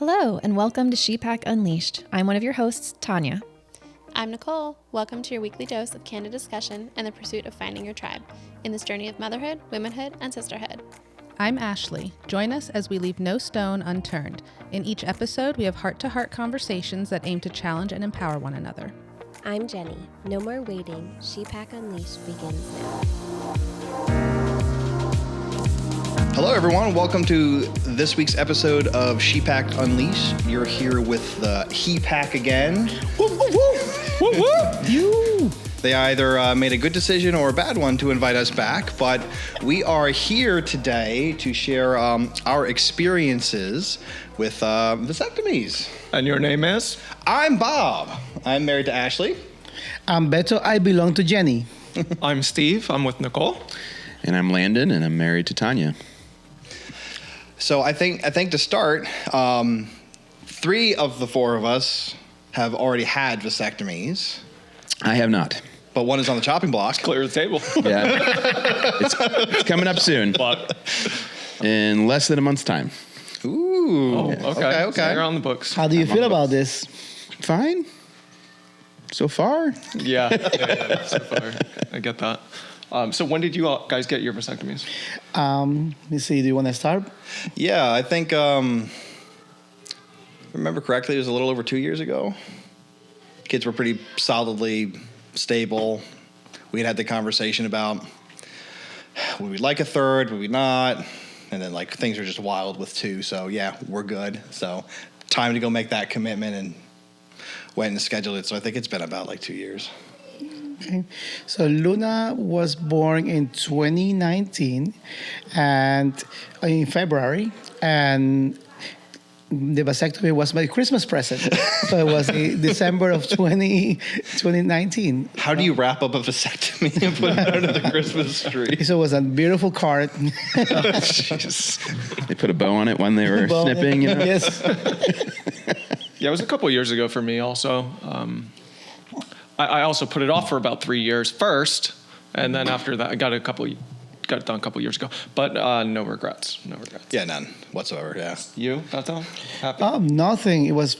Hello, and welcome to ShePack Unleashed. I'm one of your hosts, Tanya. I'm Nicole. Welcome to your weekly dose of candid discussion and the pursuit of finding your tribe in this journey of motherhood, womanhood, and sisterhood. I'm Ashley. Join us as we leave no stone unturned. In each episode, we have heart-to-heart conversations that aim to challenge and empower one another. I'm Jenny. No more waiting. ShePack Unleashed begins now. Hello, everyone. Welcome to this week's episode of ShePack Unleashed. You're here with the He Pack again. Woo, woo, woo. Woo, woo. You. They either made a good decision or a bad one to invite us back, but we are here today to share our experiences with vasectomies. And your name is? I'm Bob. I'm married to Ashley. I'm Beto. I belong to Jenny. I'm Steve. I'm with Nicole. And I'm Landon, and I'm married to Tanya. So I think to start, 3 of the 4 of us have already had vasectomies. I have not. But one is on the chopping block. Clear the table. Yeah. it's coming up soon. In less than a month's time. Ooh. Oh, okay. Okay. So you're on the books. How do you feel about this? Fine. So far. Yeah. So far. I get that. So when did you guys get your vasectomies? Let me see. Do you want to start? Yeah, I think, if I remember correctly, it was a little over 2 years ago. Kids were pretty solidly stable. We had the conversation about would we like a third, would we not? And then things are just wild with 2. So yeah, we're good. So time to go make that commitment and went and scheduled it. So I think it's been about 2 years. Okay. So Luna was born in 2019 and in February, and the vasectomy was my Christmas present. So it was in December of 2019. How do you wrap up a vasectomy and put it under the Christmas tree? So it was a beautiful card. They put a bow on it when they were snipping. You know? Yes. Yeah, it was a couple of years ago for me also. I also put it off for about 3 years first, and then after that, I got it done a couple years ago. But no regrets. No regrets. Yeah, none whatsoever. Yeah. You, Beto? Happy? Nothing. It was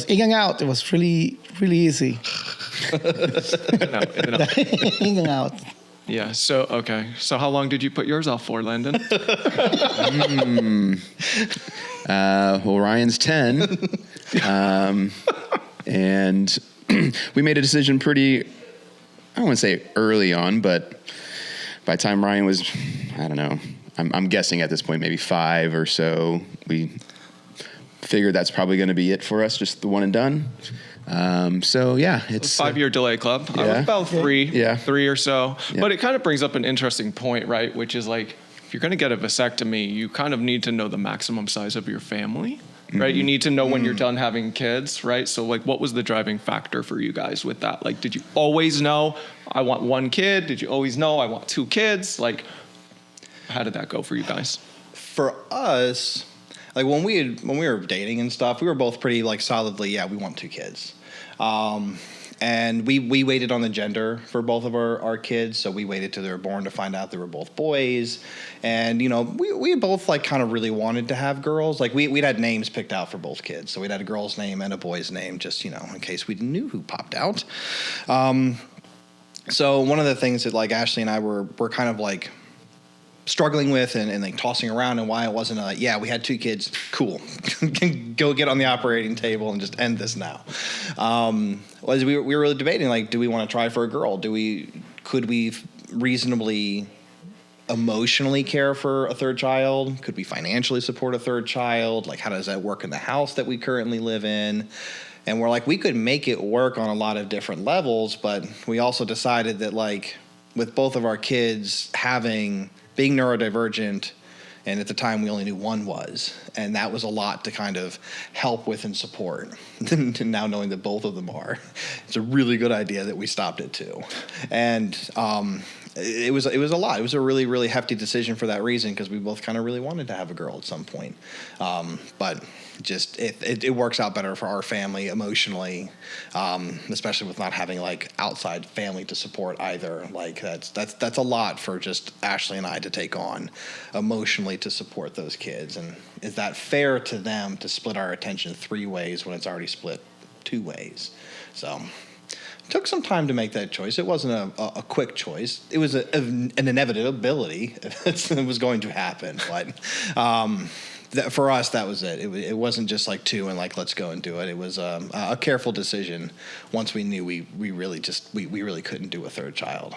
in and out. It was really easy. No. In and out. Yeah. So okay. So how long did you put yours off for, Landon? Well, Ryan's 10. And we made a decision pretty, I don't want to say early on, but by the time Ryan was, I don't know, I'm guessing at this point, maybe 5 or so, we figured that's probably going to be it for us, just the one and done. So yeah, it's 5-year delay club. Yeah. I was about 3, Yeah. 3 or so. Yeah. But it kind of brings up an interesting point, right? Which is if you're going to get a vasectomy, you kind of need to know the maximum size of your family, right? You need to know when you're done having kids, right? So what was the driving factor for you guys with that? Did you always know I want 1 kid? Did you always know I want 2 kids? How did that go for you guys? For us, when we were dating and stuff, we were both pretty solidly, yeah, we want 2 kids. And we waited on the gender for both of our kids. So we waited till they were born to find out they were both boys. And, we both kind of really wanted to have girls. We'd had names picked out for both kids. So we'd had a girl's name and a boy's name just, in case we knew who popped out. So one of the things that Ashley and I were kind of struggling with and tossing around, and why it wasn't we had 2 kids, cool, go get on the operating table and just end this now, was we were really debating do we want to try for a girl? Could we reasonably emotionally care for a 3rd child? Could we financially support a 3rd child? How does that work in the house that we currently live in? And we're we could make it work on a lot of different levels, but we also decided that with both of our kids being neurodivergent, and at the time we only knew one was, and that was a lot to kind of help with and support. Now knowing that both of them are, it's a really good idea that we stopped at 2. And it was a lot. It was a really, really hefty decision for that reason, because we both kind of really wanted to have a girl at some point. But just it works out better for our family emotionally, especially with not having outside family to support either. That's a lot for just Ashley and I to take on emotionally family to support those kids, and is that fair to them to split our attention 3 ways when it's already split 2 ways? So it took some time to make that choice. It wasn't a quick choice. It was an inevitability. It was going to happen, but for us, that was it. It wasn't just like 2 and like, let's go and do it. It was a careful decision once we knew we really couldn't do a 3rd child.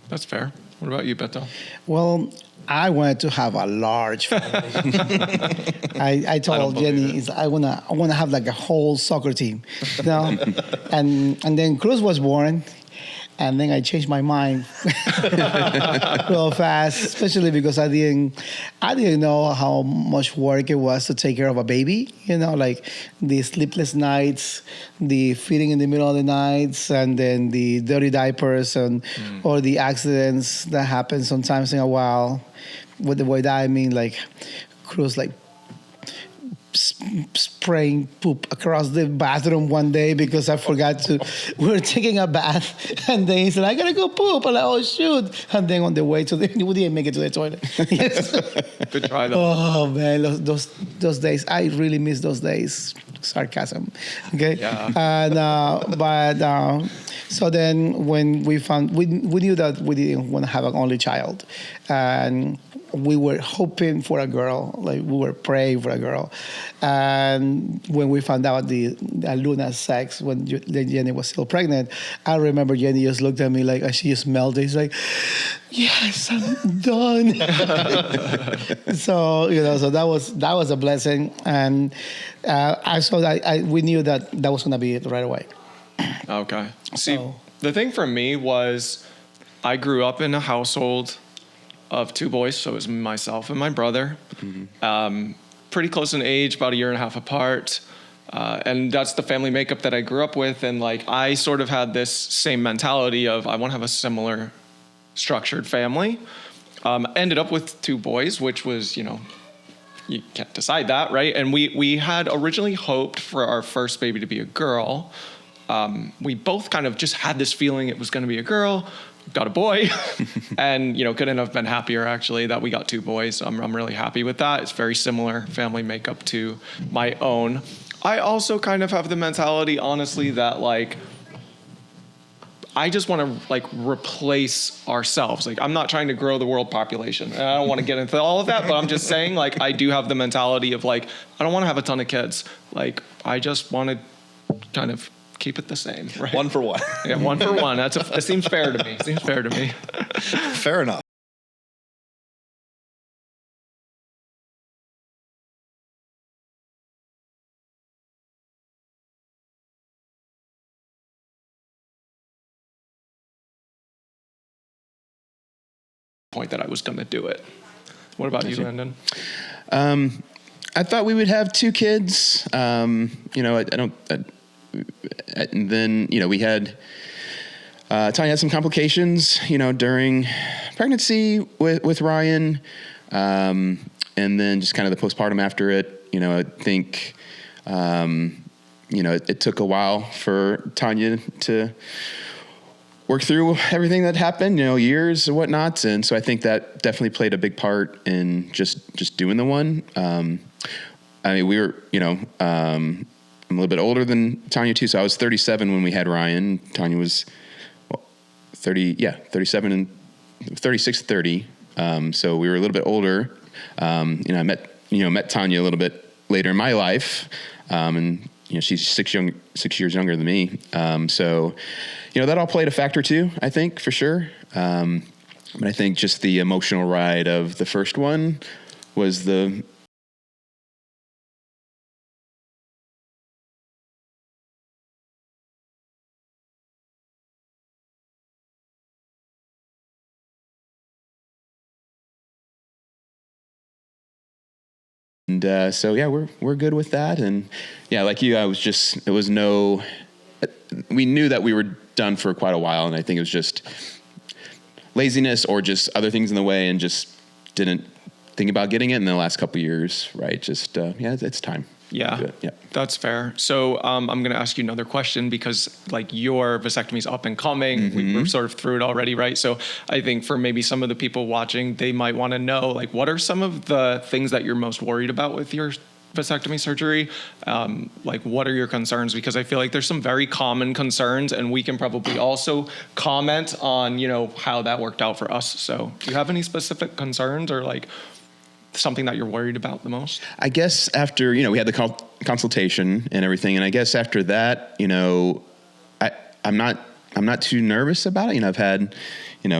That's fair. What about you, Beto? Well, I wanted to have a large family. I told Jenny, I wanna have like a whole soccer team, you know. and then Cruz was born, and then I changed my mind real fast, especially because I didn't know how much work it was to take care of a baby. You know, like the sleepless nights, the feeding in the middle of the nights, and then the dirty diapers, and or the accidents that happen sometimes in a while. With the way that I mean, like Cruz, like spraying poop across the bathroom one day because I forgot to. We were taking a bath, and then he said, "I gotta go poop." I'm like, "Oh shoot!" And then on the way to we didn't make it to the toilet. Good try, though. Oh man, those days, I really miss those days. Sarcasm, okay? Yeah. And so then when we knew that we didn't want to have an only child, and we were hoping for a girl, like we were praying for a girl. And when we found out the Luna's sex, when Jenny was still pregnant, I remember Jenny just looked at me like, and she just melted. She's like, "Yes, I'm done." So so that was a blessing, and we knew that was going to be it right away. Okay. See, the thing for me was I grew up in a household of 2 boys, so it was myself and my brother. Pretty close in age, about 1.5 years apart. And that's the family makeup that I grew up with. And like, I sort of had this same mentality of I want to have a similar structured family. Ended up with 2 boys, which was, you can't decide that, right? And we had originally hoped for our first baby to be a girl. We both kind of just had this feeling it was going to be a girl. Got a boy, and couldn't have been happier actually that we got 2 boys. I'm really happy with that. It's very similar family makeup to my own. I also kind of have the mentality, honestly, that like I just want to like replace ourselves. Like I'm not trying to grow the world population. And I don't want to get into all of that, but I'm just saying like I do have the mentality of like I don't want to have a ton of kids. Like I just want to kind of keep it the same, right? 1 for 1. Yeah, 1 for 1. That seems fair to me. Fair enough. Point that I was going to do it. What about you, Landon? I thought we would have 2 kids. And then, we had, Tanya had some complications, during pregnancy with Ryan. And then just kind of the postpartum after it, I think, it took a while for Tanya to work through everything that happened, years and whatnot. And so I think that definitely played a big part in just doing the one. We were, I'm a little bit older than Tanya too. So I was 37 when we had Ryan. Tanya was 37 and 36, 30. So we were a little bit older. I met Tanya a little bit later in my life. And she's 6 years younger than me. So that all played a factor too, I think, for sure. But I think just the emotional ride of the first one was the And so, yeah, we're good with that. And yeah, like you, we knew that we were done for quite a while. And I think it was just laziness or just other things in the way and just didn't think about getting it in the last couple of years. Right. Just, it's time. Yeah, do it. Yeah. that's fair. So I'm going to ask you another question because like your vasectomy is up and coming. We're sort of through it already, right? So I think for maybe some of the people watching, they might want to know like what are some of the things that you're most worried about with your vasectomy surgery? Like what are your concerns? Because I feel like there's some very common concerns and we can probably also comment on, you know, how that worked out for us. So do you have any specific concerns or like something that you're worried about the most? I guess after, we had the consultation and everything. And I guess after that, I'm not too nervous about it. I've had,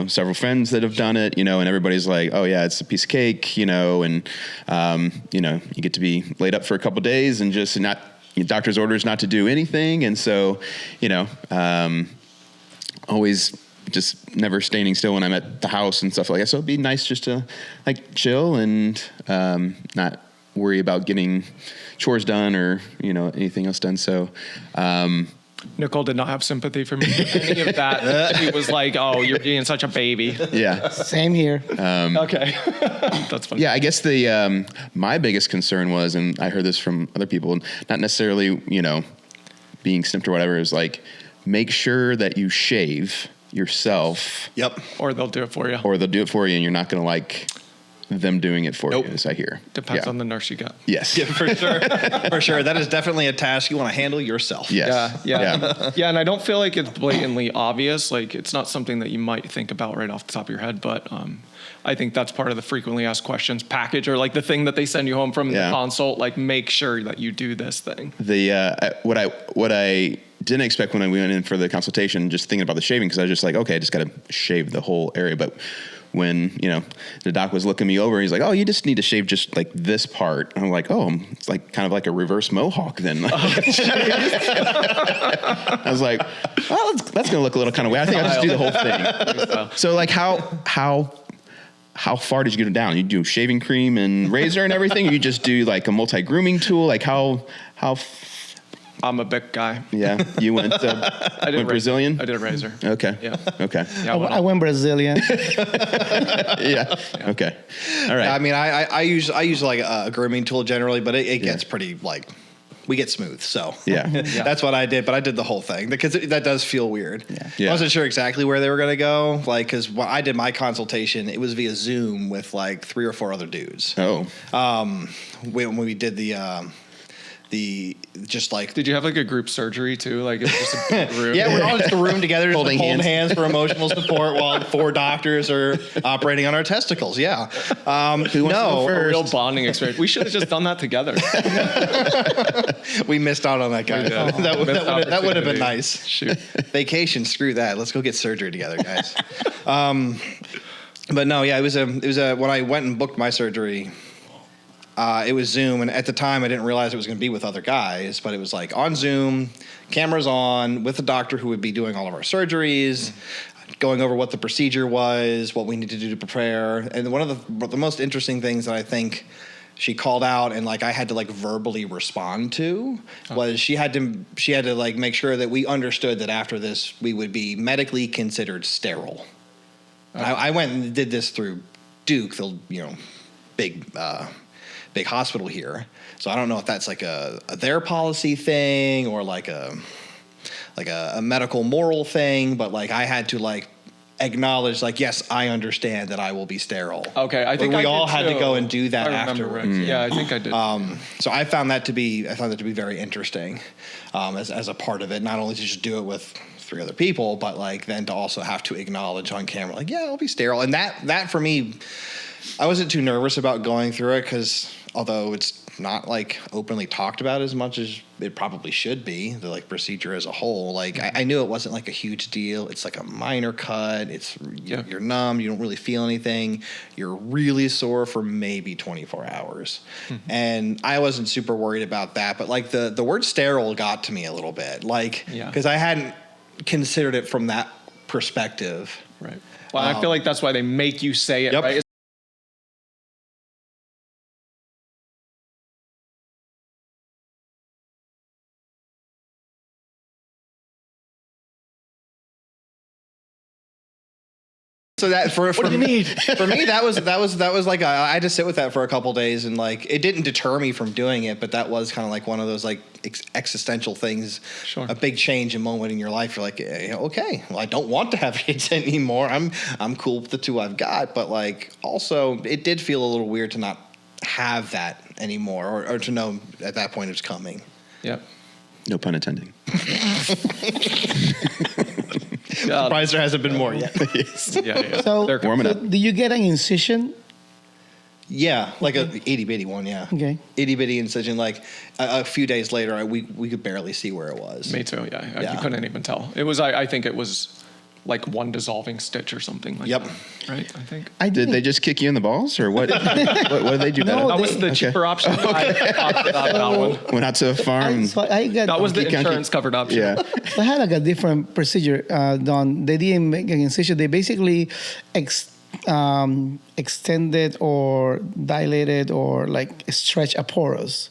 several friends that have done it, and everybody's like, oh yeah, it's a piece of cake, and, you get to be laid up for a couple of days and just doctor's orders not to do anything. And so, always just never standing still when I'm at the house and stuff like that. So it'd be nice just to like chill and not worry about getting chores done or, anything else done. So, Nicole did not have sympathy for me for any of that. She was like, oh, you're being such a baby. Yeah. Same here. Okay. That's funny. Yeah, I guess the my biggest concern was, and I heard this from other people, not necessarily, being snipped or whatever, is like make sure that you shave yourself. Yep. Or they'll do it for you. Or they'll do it for you and you're not going to like them doing it for you, as I hear. Depends on the nurse you got. Yes. Yeah, for sure. For sure. That is definitely a task you want to handle yourself. Yes. Yeah. And I don't feel like it's blatantly obvious. Like it's not something that you might think about right off the top of your head, but I think that's part of the frequently asked questions package or like the thing that they send you home from the consult, like make sure that you do this thing. The what I didn't expect when I went in for the consultation, just thinking about the shaving, because I was just like, okay, I just got to shave the whole area. But when, the doc was looking me over, he's like, oh, you just need to shave just like this part. I'm like, oh, it's like kind of like a reverse mohawk then. I was like, well, that's going to look a little kind of weird. I think I'll just do the whole thing. So like how far did you get it down? You do shaving cream and razor and everything? Or you just do like a multi-grooming tool? Like how I'm a big guy. Yeah, you went Brazilian? I did a razor. Okay. Yeah. Okay. Yeah, I went Brazilian. Yeah. Okay. All right. I mean, I use like a grooming tool generally, but it gets pretty like we get smooth. So Yeah. that's what I did. But I did the whole thing because that does feel weird. Yeah. I wasn't sure exactly where they were going to go. Like, because when I did my consultation, it was via Zoom with like 3 or 4 other dudes. Oh. When we did the just like Did you have like a group surgery too? Like it's just a big room. yeah, we're all just in the room together, just Holding holding hands hands. for emotional support while 4 doctors are operating on our testicles. Yeah. Who wants to go A first? real bonding experience. We should have just done that together. We missed out on that, guys. That would have been Opportunity. nice. Shoot. Vacation, screw that. Let's go get surgery together, guys. But no, yeah, it was a when I went and booked my surgery. It was Zoom, and at the time I didn't realize it was going to be with other guys, but it was like on Zoom, cameras on, with a doctor who would be doing all of our surgeries, going over what the procedure was, what we need to do to prepare. And one of the most interesting things that I think she called out and like I had to like verbally respond to was she had to like make sure that we understood that after this we would be medically considered sterile. And I went and did this through Duke, the big hospital here. So I don't know if that's like their policy thing or like a medical moral thing, but like I had to like acknowledge like, yes, I understand that I will be sterile. Okay, I think we I all did had to too. go and do that I remember afterwards. right. Yeah, I think I did. So I found that to be very interesting as a part of it. Not only to just do it with 3 other people, but like then to also have to acknowledge on camera, like, yeah, I'll be sterile. And that for me, I wasn't too nervous about going through it because although it's not like openly talked about as much as it probably should be, the like procedure as a whole, like I knew it wasn't like a huge deal. It's like a minor cut. It's you're numb. You don't really feel anything. You're really sore for maybe 24 hours. Mm-hmm. And I wasn't super worried about that. But like the word sterile got to me a little bit, like because I hadn't considered it from that perspective. Right. Well, I feel like that's why they make you say it, Yep. right? So that for What do you need? For me, that was like I had to sit with that for a couple days, and like it didn't deter me from doing it, but that was kind of like one of those like existential things, Sure. a big change and moment in your life. You're like, okay, well, I don't want to have kids anymore. I'm cool with the two I've got, but like also it did feel a little weird to not have that anymore, or to know at that point it's coming. Yep. No pun intended. Surprised there hasn't been more yet. Yeah. So, They're warming so up. do you get an incision? Yeah, like a itty bitty one. Yeah. Okay. Itty bitty incision. Like a few days later, we could barely see where it was. Me too. Yeah. Yeah. You couldn't even tell. It was. I think it was like one dissolving stitch or something. Like Yep. that, right. I think. Did they just kick you in the balls, or what? what did they do? No, That was they- the cheaper option. I opted out that one. Went out to a farm. So I got That was the Keep on- insurance covered option. Yeah. I had like a different procedure done. They didn't make an incision. They basically extended or dilated or like stretch a porous.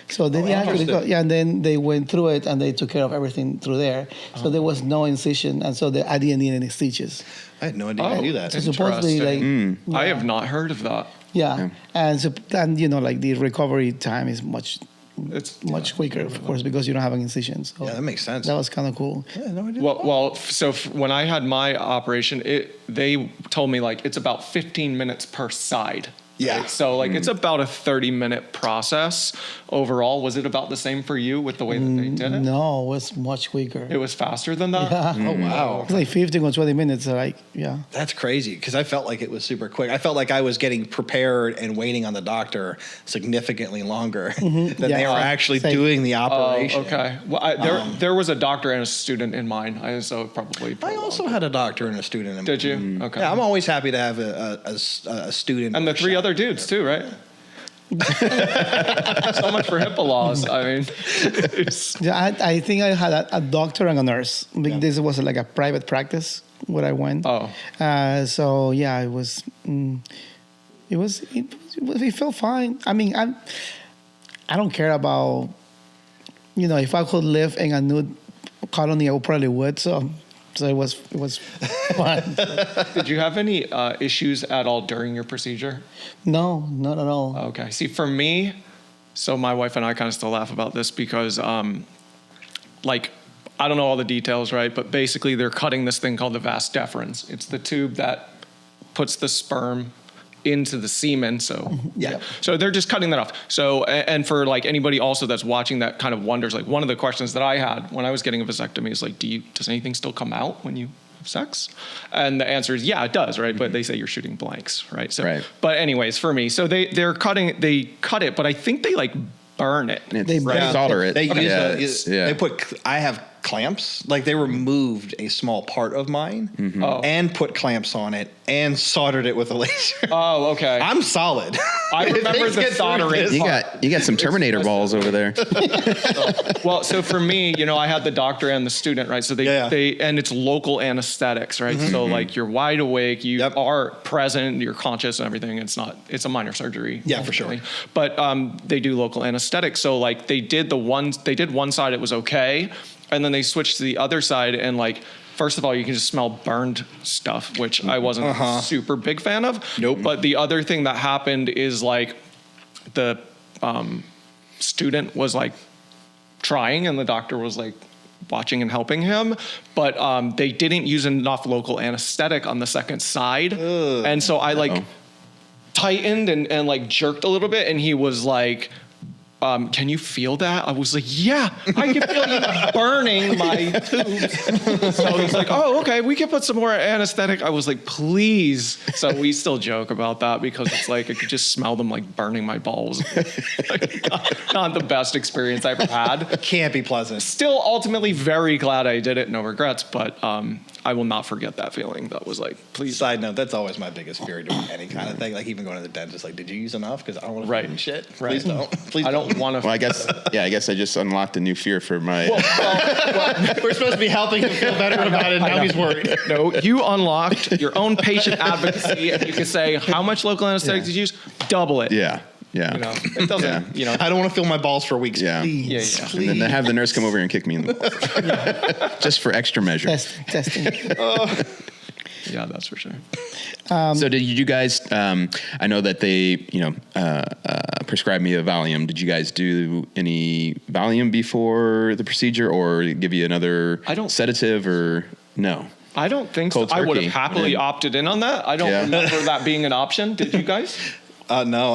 So they didn't actually go, and then they went through it and they took care of everything through there. So there was no incision, and so I didn't need any stitches. I had no idea you knew that. So supposedly, Interesting. like I have not heard of that. yeah, and you know, like the recovery time is much It's much quicker, of course, because you don't have an incision. So Yeah, that makes sense. that was kind of cool. I had no idea. When I had my operation, they told me like it's about 15 minutes per side. Yeah. Right? So like it's about a 30-minute process overall. Was it about the same for you with the way that they did it? No, it was much quicker. It was faster than that. Yeah. Oh wow, It's like 15 or 20 minutes. Like, yeah. that's crazy. Because I felt like it was super quick. I felt like I was getting prepared and waiting on the doctor significantly longer than they Yeah. were actually Same. doing the Oh, operation. okay. Well, there was a doctor and a student in mind. So probably. I also had a doctor and a student. In Did you? Okay. Yeah, I'm always happy to have a student. And the three other dudes too, right? So much for HIPAA laws. I mean, Yeah, I think I had a doctor and a nurse. This was like a private practice where I went. Oh. So yeah, it was. It felt fine. I mean, I don't care about. You know, if I could live in a nude colony, I probably would. So it was fun. did you have any issues at all during your procedure? No, not at all. Okay. See, for me, so my wife and I kind of still laugh about this because, like, I don't know all the details, right? But basically, they're cutting this thing called the vas deferens. It's the tube that puts the sperm into the semen. So Yeah. So they're just cutting that off. So, and for like anybody also that's watching that kind of wonders, like one of the questions that I had when I was getting a vasectomy is like, does anything still come out when you have sex? And the answer is, yeah, it does, right? But they say you're shooting blanks, right? So, Right. But anyways, for me, so they cut it, but I think they like burn it. They solder it. They yeah. I have clamps. Like they removed a small part of mine and put clamps on it and soldered it with a laser. Oh, okay. I'm solid. I remember Things the get through soldering. this. You got some Terminator balls over there. Well, so for me, you know, I had the doctor and the student, right? So they and it's local anesthetics, right? So like you're wide awake, you are present, you're conscious and everything. It's a minor surgery. Yeah, for sure. But they do local anesthetics. So like they did one side, it was okay. And then they switched to the other side and like, first of all, you can just smell burned stuff, which I wasn't a super big fan of. Nope. But the other thing that happened is like the student was like trying and the doctor was like watching and helping him, but they didn't use enough local anesthetic on the second side. And so I like tightened and like jerked a little bit and he was like, can you feel that? I was like, yeah, I can feel you burning my tubes. So he's like, oh, okay, we can put some more anesthetic. I was like, please. So we still joke about that because it's like, I could just smell them like burning my balls. Like, not the best experience I ever had. Can't be pleasant. Still ultimately very glad I did it. No regrets, but I will not forget that feeling. That was like, please. Side note, that's always my biggest fear doing any kind of thing. Like even going to the dentist, like, did you use enough? Because I don't want to Right. shit. Right. Please don't. Please I don't want to. Well, I guess I just unlocked a new fear for my. We're supposed to be helping him feel better about it. Now he's worried. No, you unlocked your own patient advocacy, and you can say how much local anesthetic did you use? Double it. Yeah. You know, it doesn't. You know. I don't want to feel my balls for weeks. Yeah. Please. Yeah. And then they have the nurse come over and kick me in the balls. Just for extra measure. Testing. Yeah, that's for sure. So did you guys, I know that they, prescribed me a Valium. Did you guys do any Valium before the procedure or give you another sedative or no? I don't think so. Cold I would have turkey. happily opted in on that. I don't remember that being an option. Did you guys? No,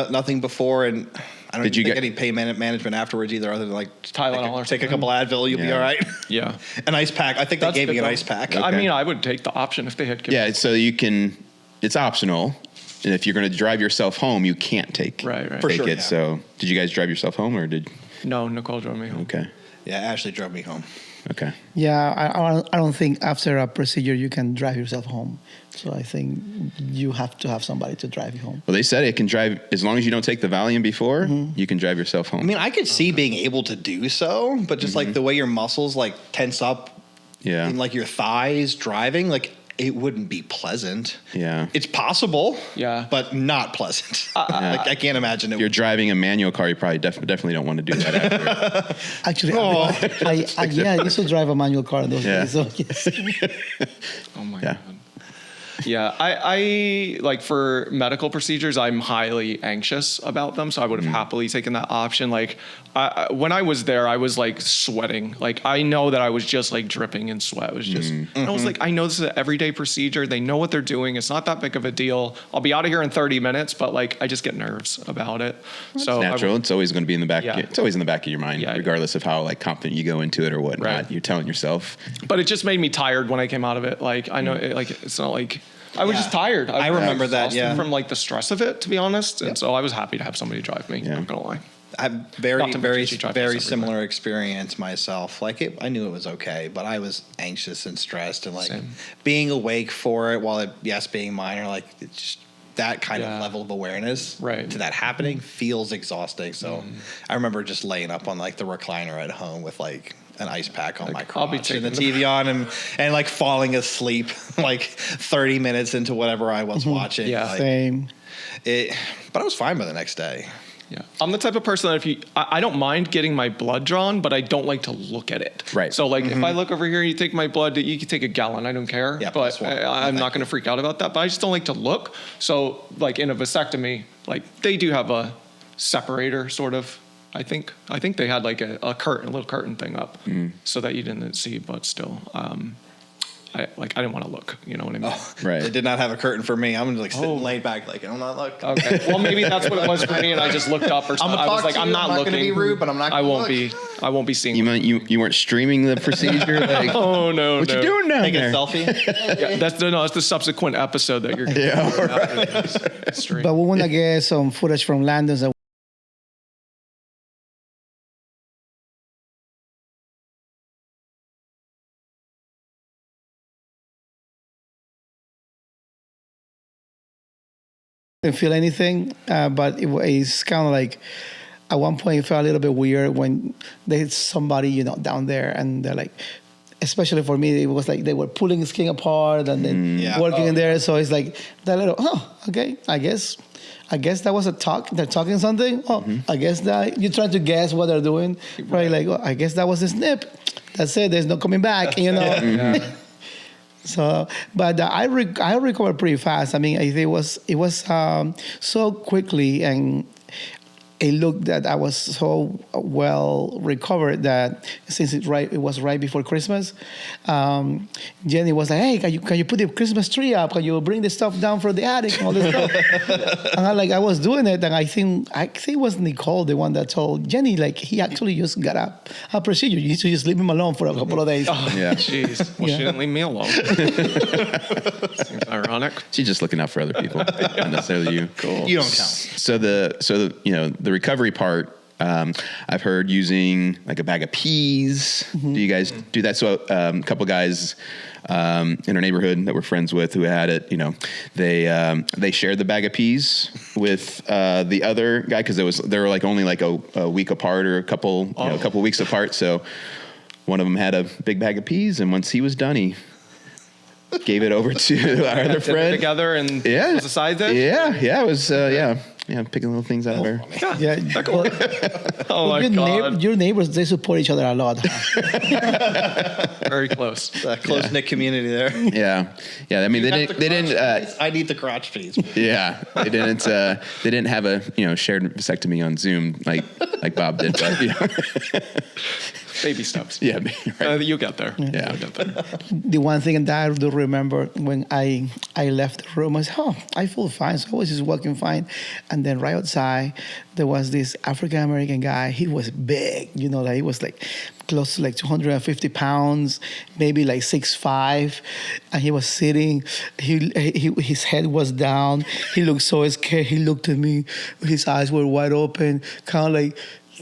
nothing before, and I don't Did you think get any pain management afterwards either, other than like Tylenol or take a something? couple Advil, you'll be all right. Yeah. An ice pack. I think they That's gave me good an though. ice pack. I mean, I would take the option if they had given. Yeah, so you can, it's optional. And if you're going to drive yourself home, you can't take, Right. For take sure, it. yeah. So did you guys drive yourself home or did? No, Nicole drove me home. Okay. Yeah, Ashley drove me home. Okay. Yeah, I don't think after a procedure you can drive yourself home. So I think you have to have somebody to drive you home. Well, they said it can drive, as long as you don't take the Valium before, you can drive yourself home. I mean, I could see being able to do so, but just like the way your muscles like tense up Yeah. in like your thighs driving, like it wouldn't be pleasant. Yeah. It's possible. Yeah. But not pleasant. Like I can't imagine it. If you're driving a manual car, you probably definitely don't want to do that after. Actually, I used to drive a manual car in those days. So yes. Oh my Yeah. God. Yeah, I like for medical procedures, I'm highly anxious about them, so I would have happily taken that option. Like when I was there, I was like sweating. Like I know that I was just like dripping in sweat. It was just, I was like, I know this is an everyday procedure. They know what they're doing. It's not that big of a deal. I'll be out of here in 30 minutes, but like I just get nerves about it. So Natural. It's always going to be in the back. Yeah. It's always in the back of your mind, Yeah. regardless of how like confident you go into it or whatnot. Right. You're telling yourself. But it just made me tired when I came out of it. Like I know, like it's not like I was just tired. I remember that, exhausted yeah. from like the stress of it, to be honest. And so I was happy to have somebody drive me. Yeah. Not gonna lie. I have very, Not to very, mention she drives us very everywhere. similar experience myself. Like I knew it was okay, but I was anxious and stressed, and like Same. being awake for it while it, yes, being minor, like it's just that kind Yeah. of level of awareness Right. to that happening feels exhausting. So I remember just laying up on like the recliner at home with like an ice pack on my I'll be crotch and the taking TV on and like falling asleep like 30 minutes into whatever I was watching. Yeah. Like, Same. but I was fine by the next day. Yeah, I'm the type of person that I don't mind getting my blood drawn, but I don't like to look at it. Right. So like if I look over here and you take my blood, you can take a gallon. I don't care. Yeah, but plus one. I'm not going to freak out about that. But I just don't like to look. So like in a vasectomy, like they do have a separator sort of. I think they had like a little curtain thing up so that you didn't see, but still. I didn't want to look. You know what I mean? Right. They did not have a curtain for me. I'm just like sitting laid back, like I'm not looking. Okay. Well, maybe that's what it was for me, and I just looked up or something. I was like, I'm not looking. Gonna be rude, but I'm not. I Gonna won't look. be. I won't be seeing. You weren't streaming the procedure? Like, Oh no! what you doing down Take there? a selfie. Yeah, that's the subsequent episode that you're. Yeah. Stream. But we want to get some footage from Landon. So didn't feel anything, but it's kind of like at one point it felt a little bit weird when there's somebody down there and they're like, especially for me, it was like they were pulling skin apart and then Yeah. working in there. So it's like that little, okay, I guess that was a talk. They're talking something. I guess that you're trying to guess what they're doing, right? Like, I guess that was a snip. That's it. There's no coming back. So, but I recovered pretty fast. I mean, it was so quickly, and it looked that I was so well recovered that since it was right before Christmas, Jenny was like, "Hey, can you put the Christmas tree up? Can you bring the stuff down from the attic and all this stuff?" And I was doing it, and I think it was Nicole, the one that told Jenny, like, he actually just got a procedure. You need to just leave him alone for a couple of days. Yeah. Jeez. Well, she didn't leave me alone. Seems ironic. She's just looking out for other people, not necessarily you. Cool. You don't count. So the recovery part, I've heard using like a bag of peas. Do you guys do that? So a couple guys in our neighborhood that we're friends with who had it, they shared the bag of peas with the other guy because they were like only like a week apart or a couple weeks apart. So one of them had a big bag of peas, and once he was done, he gave it over to our other friend. Together and was the size there? Yeah, it was picking little things out of her. Yeah. Well, Oh my God. your neighbors, they support each other a lot. Very close. Close knit community there. Yeah, I mean, they didn't. I need the crotch piece. Yeah, they didn't. They didn't have a shared vasectomy on Zoom like Bob did. But, Baby steps. yeah, right. You got there. Yeah. You got there. The one thing that I do remember when I left the room, I said, I feel fine. So I was just walking fine. And then right outside, there was this African-American guy. He was big, like he was like close to like 250 pounds, maybe like 6'5". And he was sitting, his head was down. He looked so scared. He looked at me. His eyes were wide open, kind of like,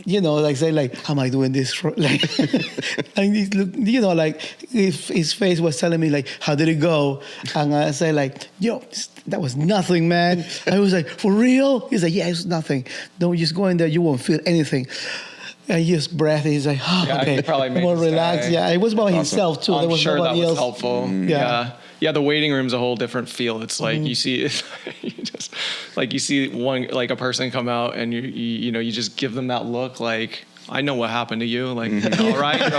like say like, am I doing this? Like, and he looked, like his face was telling me like, how did it go? And I said like, that was nothing, man. I was like, for real? He's like, yeah, it's nothing. Don't just go in there, you won't feel anything. And he just breathed. He's like, okay, he probably made more you relaxed. stay. Yeah, it was about himself too. I'm there was sure that nobody was else. helpful. Yeah. Yeah, the waiting room's a whole different feel. It's like you see, you just like you see a person come out and you just give them that look like, I know what happened to you. Like, all right,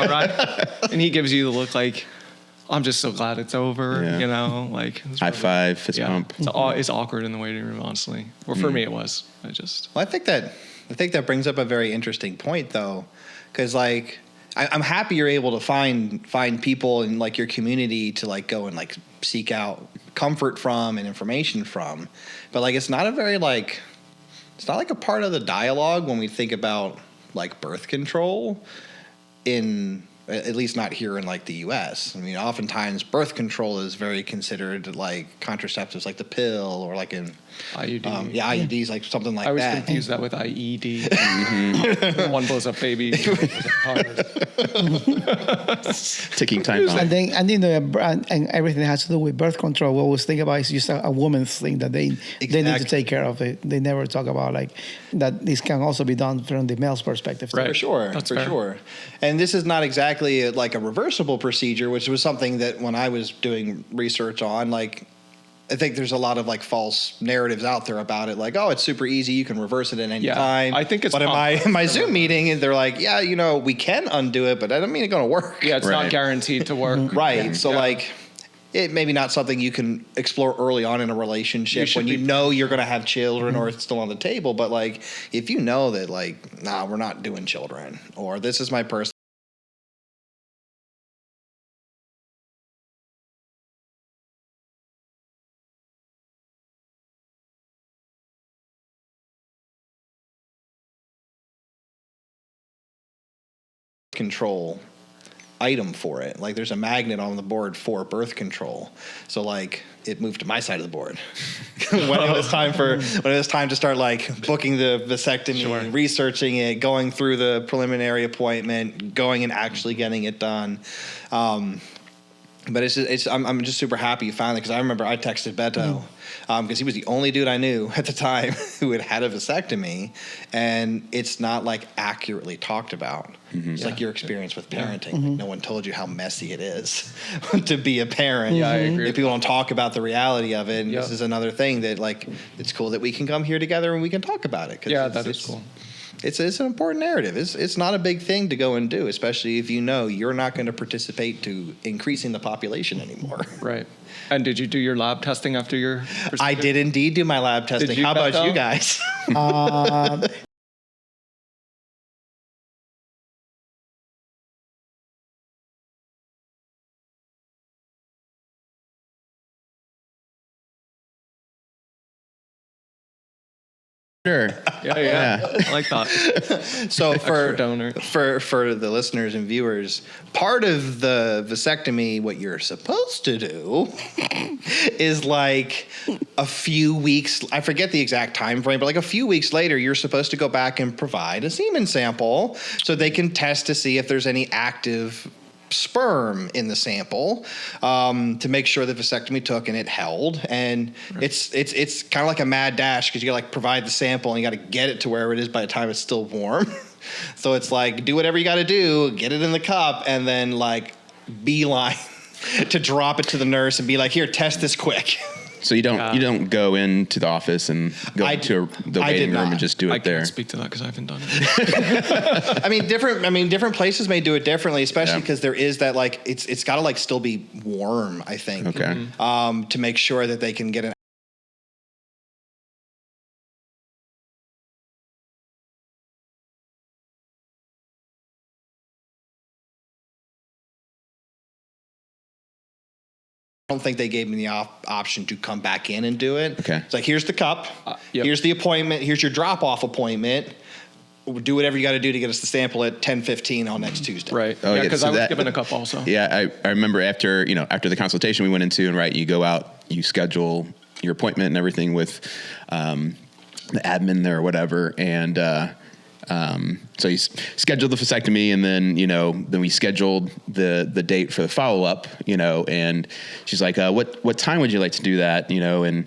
and he gives you the look like, I'm just so glad it's over. Yeah. Like High five, fist pump. It's awkward in the waiting room, honestly. Or for me, it was. Well, I think that brings up a very interesting point, though, because like I'm happy you're able to find people in like your community to like go and like seek out comfort from and information from, but like it's not a part of the dialogue when we think about like birth control in. At least not here in like the U.S. I mean, oftentimes birth control is very considered like contraceptives, like the pill or like in IUD. IUDs, like something like that. I always confuse that with IED. One blows up baby. Ticking time bomb. And then and everything that has to do with birth control. We always think about it's just a woman's thing that they need to take care of it. They never talk about like that this can also be done from the male's perspective. Right. For sure. That's for fair. sure. And this is not exactly like a reversible procedure, which was something that when I was doing research on, like I think there's a lot of like false narratives out there about it, like, oh, it's super easy, you can reverse it at any time. I think it's but in my Zoom meeting, they're like, yeah, we can undo it, but I don't mean it's going to work. Yeah, it's not guaranteed to work. Right. Yeah. So like it maybe not something you can explore early on in a relationship when you know you're going to have children or it's still on the table. But like if you know that like, nah, we're not doing children, or this is my personal control item for it. Like there's a magnet on the board for birth control. So like it moved to my side of the board when it was time to start like booking the vasectomy, researching it, going through the preliminary appointment, going and actually getting it done. But I'm just super happy finally, because I remember I texted Beto because he was the only dude I knew at the time who had a vasectomy, and it's not like accurately talked about. It's like your experience with parenting. Like no one told you how messy it is to be a parent. Yeah, I agree. If people don't talk about the reality of it, and this is another thing that like it's cool that we can come here together and we can talk about it. Yeah, that is cool. It's an important narrative. It's not a big thing to go and do, especially if you know you're not going to participate to increasing the population anymore. Right. And did you do your lab testing after your procedure? I did indeed do my lab testing. How about Beto? you guys? Sure. Yeah. I like that. So for donor. for the listeners and viewers, part of the vasectomy, what you're supposed to do is like a few weeks, I forget the exact time frame, but like a few weeks later, you're supposed to go back and provide a semen sample so they can test to see if there's any active sperm in the sample to make sure the vasectomy took and it held. And it's kind of like a mad dash, because you gotta like provide the sample and you gotta get it to where it is by the time it's still warm. So it's like, do whatever you gotta do, get it in the cup, and then like beeline to drop it to the nurse and be like, here, test this quick. So you don't go into the office and go to the waiting room and just do it there. I can't speak to that because I haven't done it. different places may do it differently, especially because there is that like it's got to like still be warm. I think. Okay. To make sure that they can get an. I don't think they gave me the option to come back in and do it. Okay. It's like, here's the cup. Yep. Here's the appointment. Here's your drop-off appointment. Do whatever you got to do to get us the sample at 10:15 on next Tuesday. Right. Oh, yeah, Because so I was that- given a cup also. Yeah, I remember after the consultation we went into, and right, you go out, you schedule your appointment and everything with the admin there or whatever, and so you scheduled the vasectomy, and then then we scheduled the date for the follow up, and she's like, what time would you like to do that, and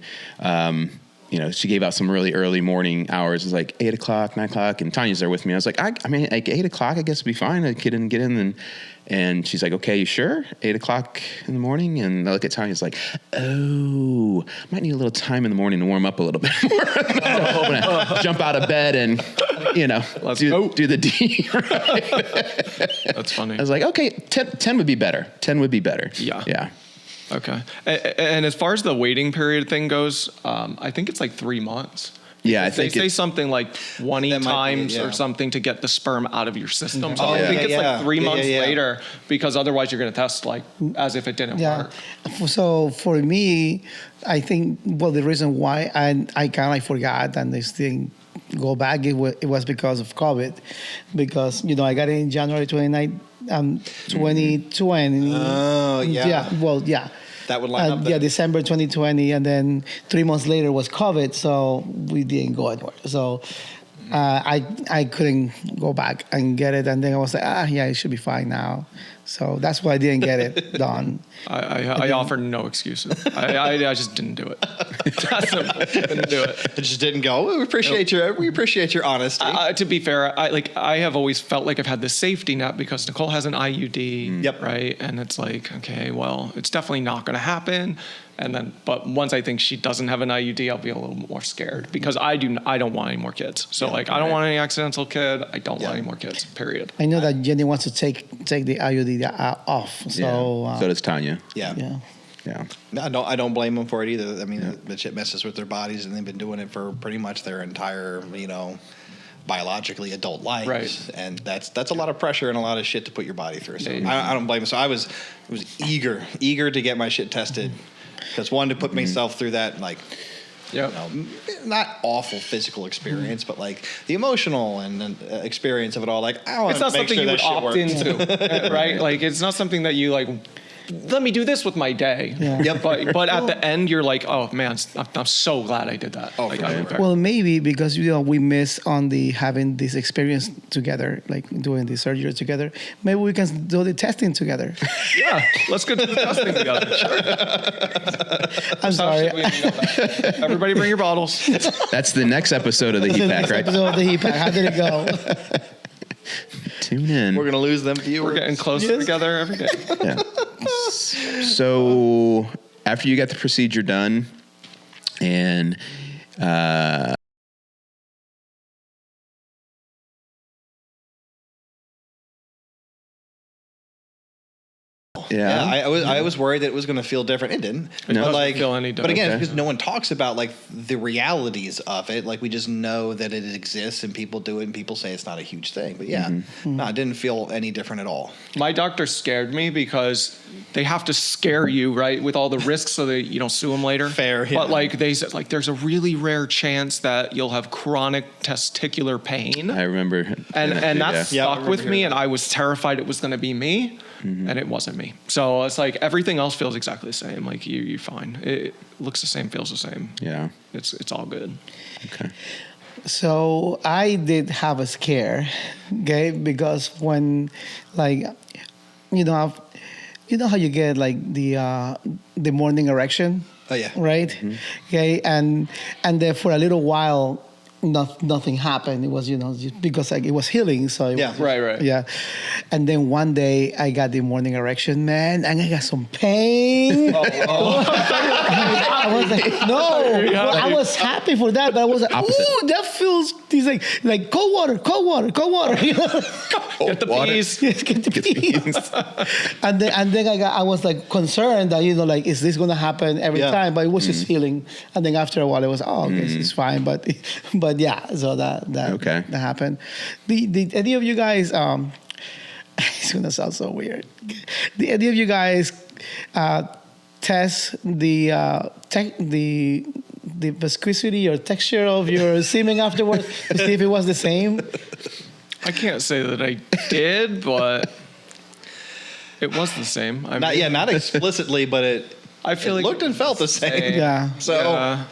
she gave out some really early morning hours. It was like 8 o'clock, 9 o'clock, and Tanya's there with me. I was like, I mean, like 8 o'clock, I guess would be fine. I couldn't get in, and she's like, okay, you sure? 8 o'clock in the morning? And I look at Tanya, it's like, oh, might need a little time in the morning to warm up a little bit more. I'm gonna jump out of bed and, do the D. Right? That's funny. I was like, okay, 10 would be better. 10 would be better. Yeah. Yeah. Okay. And as far as the waiting period thing goes, I think it's like 3 months. Yeah, I They think say something like 20 That might be, times yeah. or something to get the sperm out of your system. So Oh, I yeah, think it's yeah. like 3 Yeah, months yeah. later, because otherwise you're going to test like as if it didn't Yeah. work. So for me, I think the reason why I kind of forgot and this thing go back it was because of COVID, because I got it in January 29, 2020. Oh, yeah. Yeah. Well, yeah. That would line up. Yeah, December 2020, and then 3 months later was COVID, so we didn't go anywhere. So I couldn't go back and get it, and then I was like, yeah, it should be fine now. So that's why I didn't get it done. I offered no excuses. I just didn't do it. Didn't do it. It just didn't go. We appreciate your honesty. To be fair, I have always felt like I've had this safety net because Nicole has an IUD, Yep. right? And it's like, okay, well, it's definitely not going to happen. And then, but once I think she doesn't have an IUD, I'll be a little more scared because I don't want any more kids. So I don't want any accidental kid. I don't want any more kids. Period. I know that Jenny wants to take the IUD off. So so does Tanya. Yeah. yeah. Yeah. No, I don't blame them for it either. I mean, the shit messes with their bodies, and they've been doing it for pretty much their entire, biologically adult life. Right. And that's a lot of pressure and a lot of shit to put your body through. So Yeah. I don't blame them. So I was eager to get my shit tested, because one, to put myself through that, like, not awful physical experience, but like the emotional and experience of it all. Like, I want It's to not make something sure you that would shit opt works. into, right? Like, it's not something that you like. Let me do this with my day. Yeah. Yep. But at the end, you're like, oh man, I'm so glad I did that. Oh, like, for I'm sure. Well, maybe because we miss on the having this experience together, like doing the surgery together. Maybe we can do the testing together. yeah, let's go do the testing together. Sure. I'm sorry. Everybody bring your bottles. That's the next episode of the Heat Pack, right? Episode of the Heat Pack. How did it go? Tune in. We're gonna lose them viewers. We're getting closer together every day. Yeah. So after you got the procedure done, and Yeah, I was worried that it was going to feel different. It didn't. It doesn't like, feel any but again, different. because no one talks about like the realities of it. Like, we just know that it exists and people do it and people say it's not a huge thing. But yeah, no, it didn't feel any different at all. My doctor scared me because they have to scare you, right, with all the risks so that you don't sue them later. Fair, yeah. But like they said, like there's a really rare chance that you'll have chronic testicular pain. I remember, And that Yeah, I stuck remember with me, hearing and that. I was terrified it was going to be me, and it wasn't me. So it's like everything else feels exactly the same. Like you're fine. It looks the same, feels the same. yeah. It's all good. Okay. So I did have a scare, okay? Because when, like, you know how you get like the morning erection, Oh yeah, right? Okay, and then for a little while, nothing happened. It was just because like it was healing, so it Yeah, was, right. yeah. And then one day I got the morning erection, man, and I got some pain. I was like, no. Well, I was happy for that, but I was like, Opposite. ooh, that feels. He's like cold water. You know? Get the peas. Yes, get the peas. and then I was like concerned that like is this gonna happen every time? But it was just feeling. And then after a while, it was okay, it's fine. But yeah, so that happened. Did any of you guys? It's gonna sound so weird. Did any of you guys test the viscosity or texture of your semen afterwards to see if it was the same? I can't say that I did, but it was the same. I mean, Not explicitly, but I feel like looked and felt the same. Yeah. So. Yeah.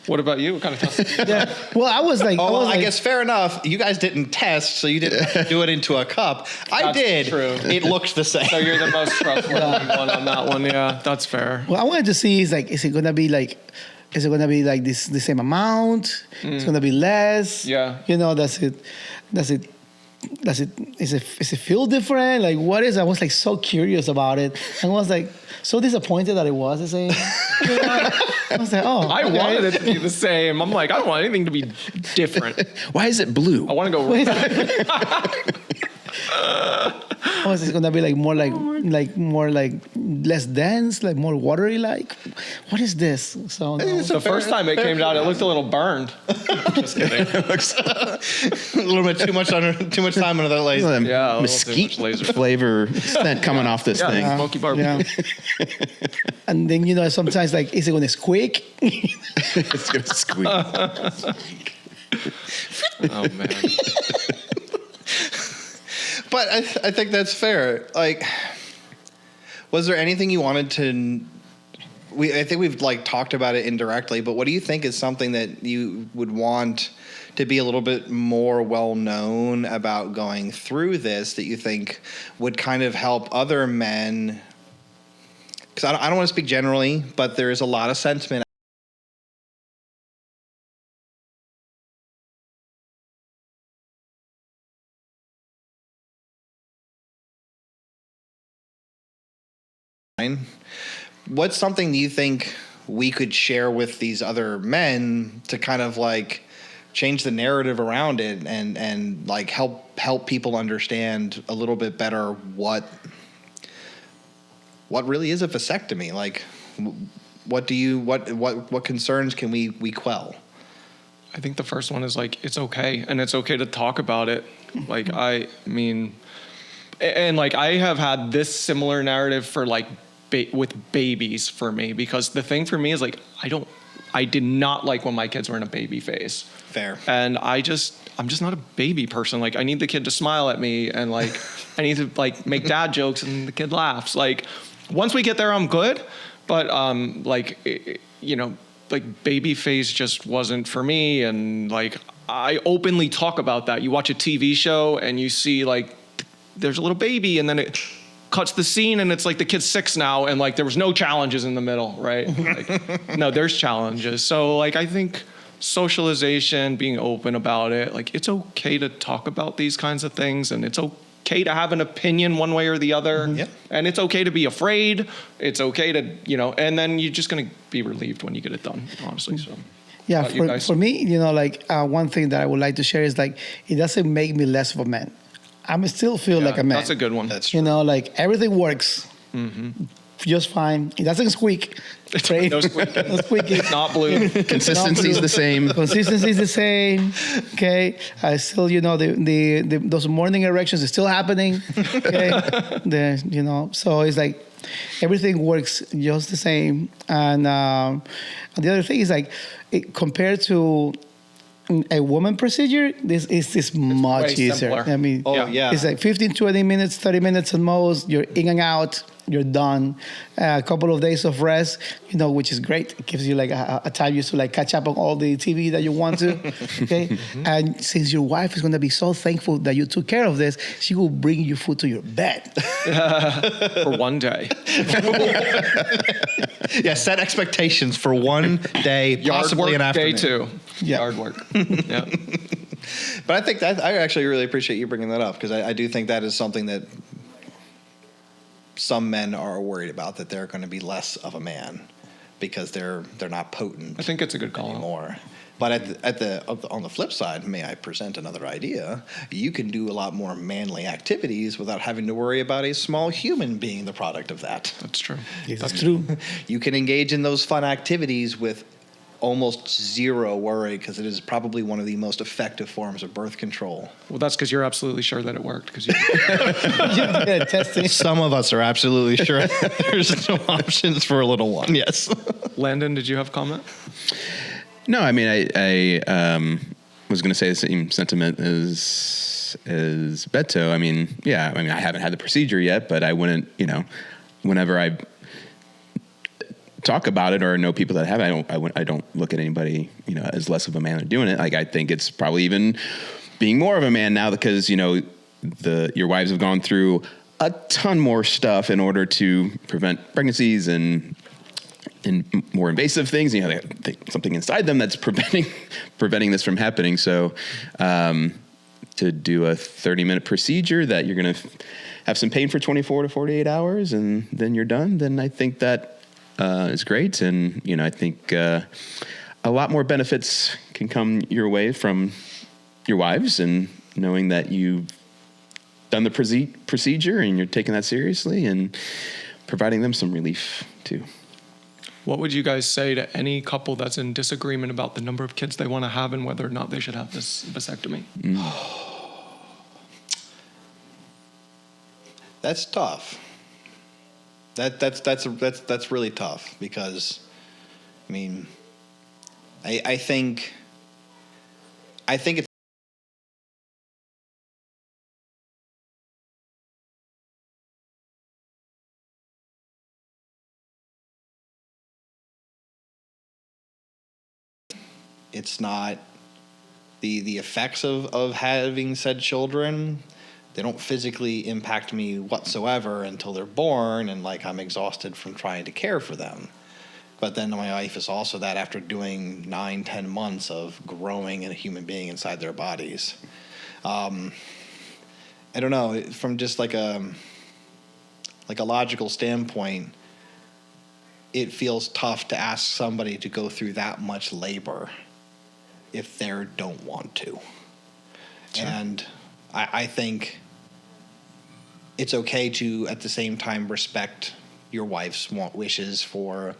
What about you? What kind of test? Yeah. Well, I was like, I guess fair enough. You guys didn't test, so you didn't do it into a cup. I That's did. true. It looked the same. So you're the most trustworthy one on that one. Yeah, that's fair. Well, I wanted to see is it gonna be like this the same amount? It's gonna be less. Yeah. Does it is it feel different? Like what is? I was like so curious about it. And I was like so disappointed that it was the same. I was like, oh, I okay. wanted it to be the same. I'm like, I don't want anything to be different. Why is it blue? I want to go. Oh, is it gonna be like more less dense, like more watery? Like, what is this? So no. The first time it came out, it looked a little burned. Just kidding. A little bit too much time under that laser. Yeah, a little too mesquite much laser. flavor scent coming off this thing. Smoky barbecue. Yeah. And then sometimes like, is it gonna squeak? It's gonna squeak. Oh man. But I think that's fair. Like, was there anything you wanted to? I think we've like talked about it indirectly, but what do you think is something that you would want to be a little bit more well known about going through this that you think would kind of help other men? Because I don't want to speak generally, but there is a lot of sentiment. What's something you think we could share with these other men to kind of like change the narrative around it and like help people understand a little bit better what really is a vasectomy? Like, what concerns can we quell? I think the first one is like, it's okay. And it's okay to talk about it. Like, I mean, and like, I have had this similar narrative for like, with babies for me, because the thing for me is like, I did not like when my kids were in a baby phase. Fair. And I'm just not a baby person. Like, I need the kid to smile at me, and like, I need to like make dad jokes and the kid laughs. Like, once we get there, I'm good. But like, like baby phase just wasn't for me. And like, I openly talk about that. You watch a TV show and you see like, there's a little baby, and then it cuts the scene and it's like the kid's 6 now, and like there was no challenges in the middle, right? Like, no, there's challenges. So like, I think socialization, being open about it, like it's okay to talk about these kinds of things, and it's okay to have an opinion one way or the other. Yeah. And it's okay to be afraid. It's okay to, and then you're just going to be relieved when you get it done, honestly. So Yeah, for me, like one thing that I would like to share is like, it doesn't make me less of a man. I still feel like a man. That's a good one. That's true. Like everything works just fine. It doesn't squeak. Right? No squeaking. No squeaking. Not blue. Consistency's the same. Consistency is the same. Okay, I still, the those morning erections is still happening. Okay, so it's like everything works just the same. And the other thing is like, compared to a woman procedure, this is much easier. Simpler. I mean, it's like 15, 20 minutes, 30 minutes at most. You're in and out. You're done. A couple of days of rest, which is great. It gives you like a time just to like catch up on all the TV that you want to. Okay, and since your wife is going to be so thankful that you took care of this, she will bring you food to your bed For one day. Yeah, set expectations for one day, possibly an afternoon. Day 2. Yeah. Yard work. Yeah. But I think that I actually really appreciate you bringing that up, because I do think that is something that some men are worried about that they're going to be less of a man because they're not potent. I think it's a good call anymore. But on the flip side, may I present another idea? You can do a lot more manly activities without having to worry about a small human being the product of that. That's true. That's true. You can engage in those fun activities with almost zero worry because it is probably one of the most effective forms of birth control. Well, that's because you're absolutely sure that it worked. Because you Yeah, testing. Some of us are absolutely sure there's no options for a little one. Yes. Landon, did you have a comment? No, I mean, I was going to say the same sentiment as Beto. I mean, yeah, I haven't had the procedure yet, but I wouldn't, whenever I talk about it or know people that have it, I don't look at anybody, as less of a man doing it. Like, I think it's probably even being more of a man now because, your wives have gone through a ton more stuff in order to prevent pregnancies and more invasive things. They have something inside them that's preventing this from happening. So to do a 30-minute procedure that you're going to have some pain for 24 to 48 hours and then you're done, then I think that is great. And, I think a lot more benefits can come your way from your wives and knowing that you've done the procedure and you're taking that seriously and providing them some relief too. What would you guys say to any couple that's in disagreement about the number of kids they want to have and whether or not they should have this vasectomy? That's tough. That's really tough because, I think it's. It's not the effects of having said children. They don't physically impact me whatsoever until they're born, and I'm exhausted from trying to care for them. But then my wife is also that after doing 9-10 months of growing a human being inside their bodies. I don't know, from just like a logical standpoint, it feels tough to ask somebody to go through that much labor if they don't want to. Sure. And I think it's okay to, at the same time, respect your wife's wishes for,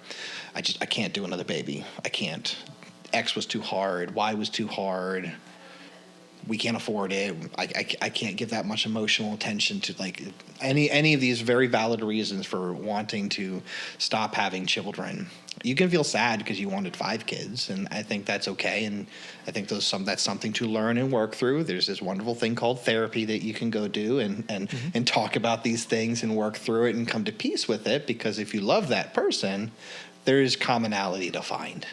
I can't do another baby. I can't. X was too hard. Y was too hard. We can't afford it. I can't give that much emotional attention to any of these very valid reasons for wanting to stop having children. You can feel sad because you wanted 5 kids, and I think that's okay. And I think that's something to learn and work through. There's this wonderful thing called therapy that you can go do and talk about these things and work through it and come to peace with it. Because if you love that person, there is commonality to find.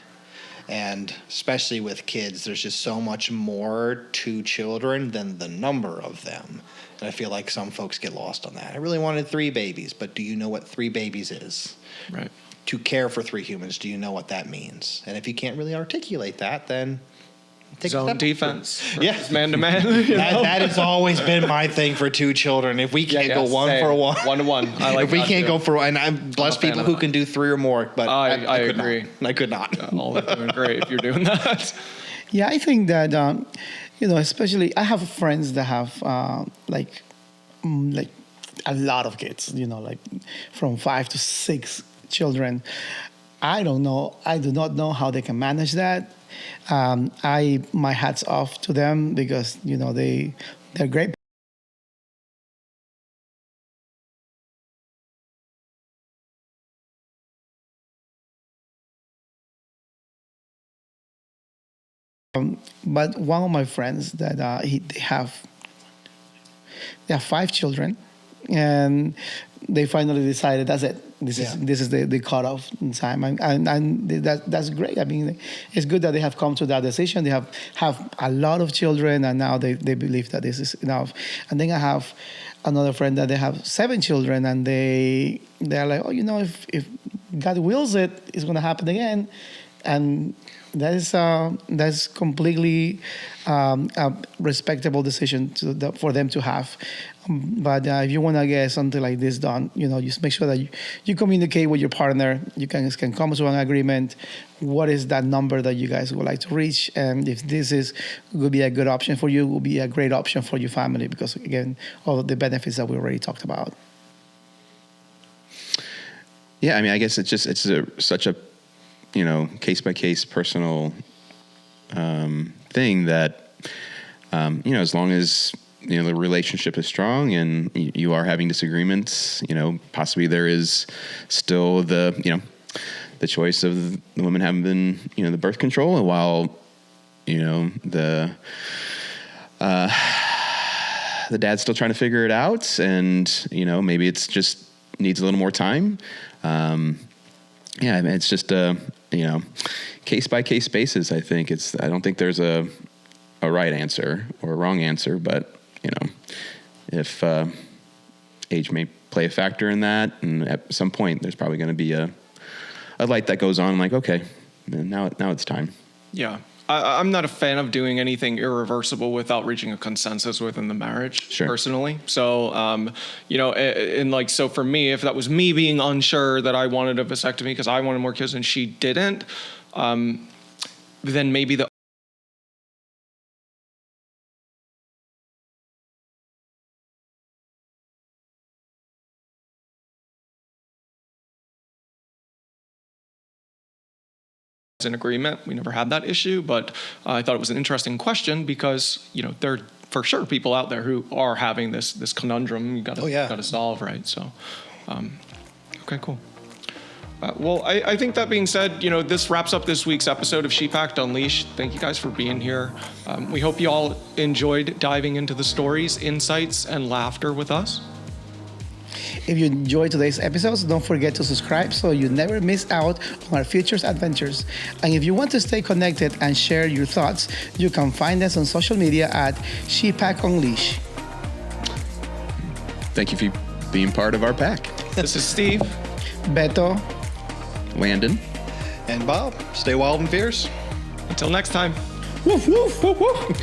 And especially with kids, there's just so much more to children than the number of them. And I feel like some folks get lost on that. I really wanted 3 babies, but do you know what 3 babies is? Right. To care for 3 humans, do you know what that means? And if you can't really articulate that, then take Zone a step defense. Yeah. Man to man. That has always been my thing for 2 children. If we can't go 1 for 1. 1-to-1. I like if we that can't too. go for 1, and I'm blessed people who can do 3 or more, but I could agree. Not. I could not. All are doing great if you're doing that. Yeah, I think that especially I have friends that have like a lot of kids. From 5 to 6 children. I don't know. I do not know how they can manage that. My hats off to them because they're great. But one of my friends that they have 5 children, and they finally decided that's it. This is the cutoff time, and that's great. I mean, it's good that they have come to that decision. They have a lot of children, and now they believe that this is enough. And then I have another friend that they have 7 children, and they're like, if God wills it, it's going to happen again. and that's completely a respectable decision for them to have. But if you want to get something like this done, just make sure that you communicate with your partner. You can come to an agreement. What is that number that you guys would like to reach? And if this would be a good option for you, will be a great option for your family, because again, all of the benefits that we already talked about. Yeah, I mean, I guess it's such a case by case personal thing that as long as the relationship is strong and you are having disagreements, possibly there is still the choice of the woman having been the birth control, and while the dad's still trying to figure it out, and maybe it's just needs a little more time. Yeah, I mean, it's just case by case basis. I don't think there's a right answer or a wrong answer, but if age may play a factor in that, and at some point there's probably going to be a light that goes on, like, okay, now it's time. Yeah. I'm not a fan of doing anything irreversible without reaching a consensus within the marriage, personally. So, so for me, if that was me being unsure that I wanted a vasectomy because I wanted more kids and she didn't, then maybe the in agreement. We never had that issue, but I thought it was an interesting question because, there are for sure people out there who are having this conundrum you got to solve, right? So, okay, cool. Well, I think that being said, this wraps up this week's episode of She Packed Unleashed. Thank you guys for being here. We hope you all enjoyed diving into the stories, insights, and laughter with us. If you enjoyed today's episodes, don't forget to subscribe so you never miss out on our future adventures. And if you want to stay connected and share your thoughts, you can find us on social media at She Pack Unleash. Thank you for being part of our pack. This is Steve, Beto, Landon, and Bob. Stay wild and fierce. Until next time. Woof, woof, woof, woof.